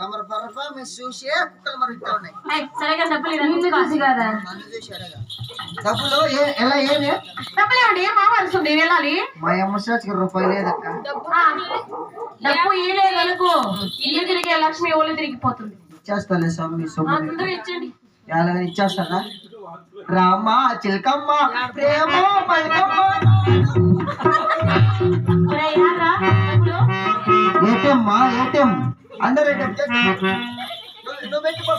తమరు పర్ఫార్మెన్స్ చూసి కుక్కలు మరుగుతా ఉన్నాయి. సరిగా డబ్బులు చూసి కదా డబ్బులు ఎలా ఏమి డబ్బులు ఇవ్వండి. మా వరుసండి వెళ్ళాలి. మా అమ్మ రూపాయలు లేదక్క. డబ్బు ఇవ్వలేదనుకో ఇల్లు తిరిగే లక్ష్మి ఒళ్ళు తిరిగిపోతుంది. ఇచ్చేస్తాలే స్వామి సొమ్ము ఇచ్చండి. ఎలాగని ఇచ్చేస్తారా? రామ చిలకమ్మ ప్రేమ ఏటమ్మా ఏటం అందరూ నువ్వు పెట్టుకో.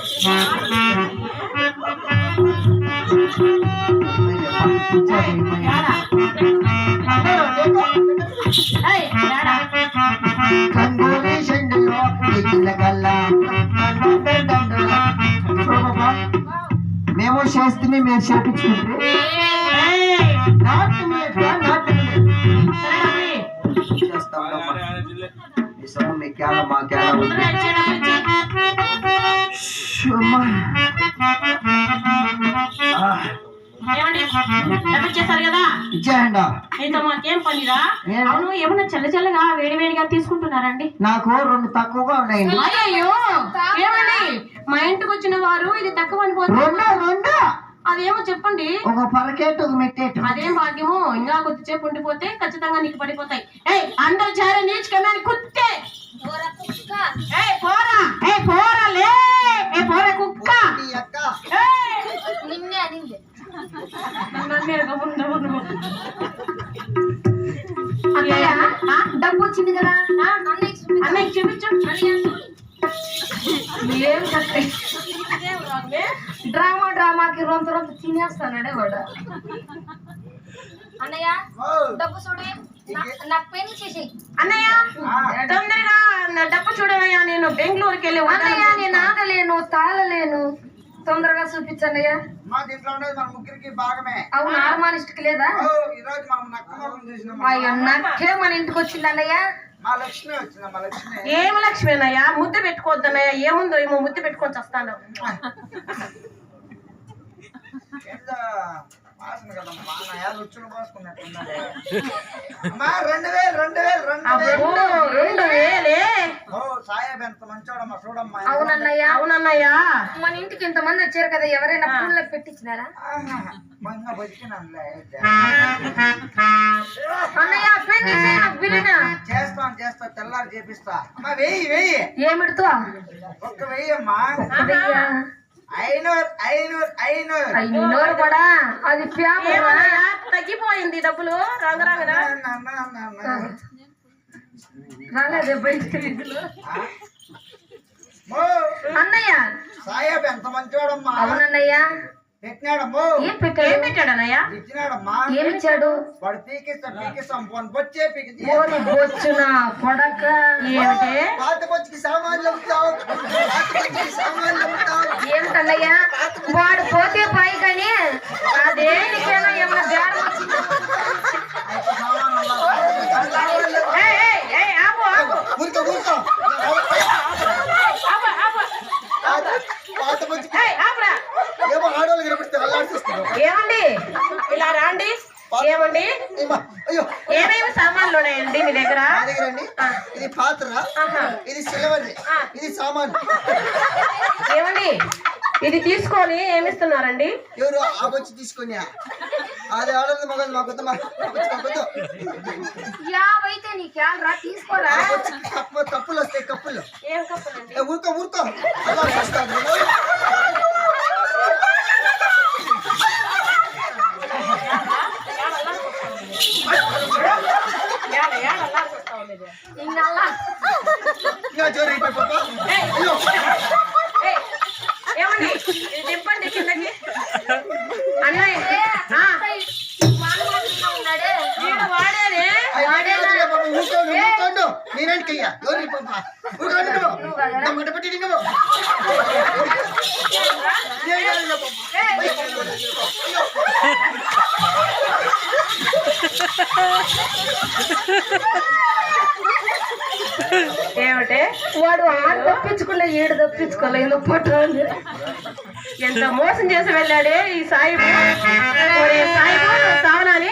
కంగోలి షెండులో మేము చేస్తే మీరు చేపించుకుంటే చేశారు కదా నీతో మాకేం పనిరా? అవును ఏమన్నా చల్ల చల్లగా వేడి వేడిగా తీసుకుంటున్నారండి? నాకు 2 తక్కువగా ఉన్నాయండి. అయ్యో ఏమండి మా ఇంటికి వచ్చిన వారు ఇది తక్కువ అనిపోతుంది. అదేమో చెప్పండి. ఒక పరకేటు ఒక మెట్టేటు. అదేం భాగ్యము. ఇంకా కొద్దిసేపు ఉండిపోతే ఖచ్చితంగా నీకు పడిపోతాయి. అందరు చేరే నీచుకమని కుత్తే పోరా పోరా లే పోరా కుక్క డబ్బు వచ్చింది కదా అన్నయ్య చూపించు. డ్రామాకి రొంత తినేస్తాడే వాడు. అన్నయ్య డబ్బు చూడు, నాకు పెళ్లి చేసి. అన్నయ్య తొందరగా డబ్బు చూడవయ్యా. నేను బెంగళూరుకి వెళ్ళి అన్నయ్య నేను ఆగలేను తాళలేను. తొందరగా చూపించన్నయ్య. మా దీంట్లో ఉండేది మన ముగ్గురికి భాగమే. అవును హార్మానిస్ట్కి లేదా? ఈ రోజు మనం నక్కమోహం చేసినాం. అయ్యో నక్కే మన ఇంటికి వచ్చింది అన్నయ్య. మా లక్ష్మి వచ్చిందా? మా లక్ష్మి ఏం లక్ష్మి అన్నయ్య? ముద్దు పెట్టుకోవద్దన్నయ్య. ఏముందో ఏమో ముద్దు పెట్టుకొని వస్తాను. అవునన్నయ్య అవునన్నయ్య. మన ఇంటికి ఇంతమంది వచ్చారు కదా, ఎవరైనా పూల్లో పెట్టించినారా? అన్నయ్య చేస్తాను చేస్తా తెల్లారి చేపిస్తా. వెయ్యి ఏమిడుతో ఒక్క వెయ్యమ్మా. 500 కూడా అది తగ్గిపోయింది డబ్బులు. రంగరంగ రాలేదే బయట. అన్నయ్య సాహెబ్ ఎంత మంచివాడమ్మా. అవునన్నయ్య పెట్టినాడమ్మో. ఏం పెట్టాడన్నయ్య? ఇచ్చినాడమ్మా. ఏమిచ్చాడు? వాడు పీకిస్తాం బొచ్చే పీకి బొచ్చున కొడక. ఏమిటే పాత బొచ్చుకి సామాన్లు ఏమిటన్నయ్య? వాడు పోతే పై కానీ అదేనికైనా ఏమన్నా బేరం వచ్చింది. ఏమండి ఇలా రాండి. ఏమండి ఏమేమి సామాన్లు ఉన్నాయండి మీ దగ్గర? ఇది పాత్ర, ఇది సిల్వర్, ఇది సామాన్. ఏమండి ఇది తీసుకొని ఏమిస్తున్నారండి? ఎవరు ఆ బొచ్చి తీసుకొని అది ఆడదు మగదు మాకొద్దు. యావైతే నీకేమరా తీసుకోరా. కప్పులు వస్తాయి కప్పులు. ఏం కప్పులండి? ఊరుకో అలా వస్తాను. ఏమండి దింపండి కిందకి. అన్నయ్య నేనేకయ్యా ఏమిటే వాడు ఆడు తప్పించుకున్నా ఏడు తప్పించుకోలేదు. ఎంత మోసం చేసి వెళ్ళాడే ఈ సాయిబు. సాయిబు సావనాని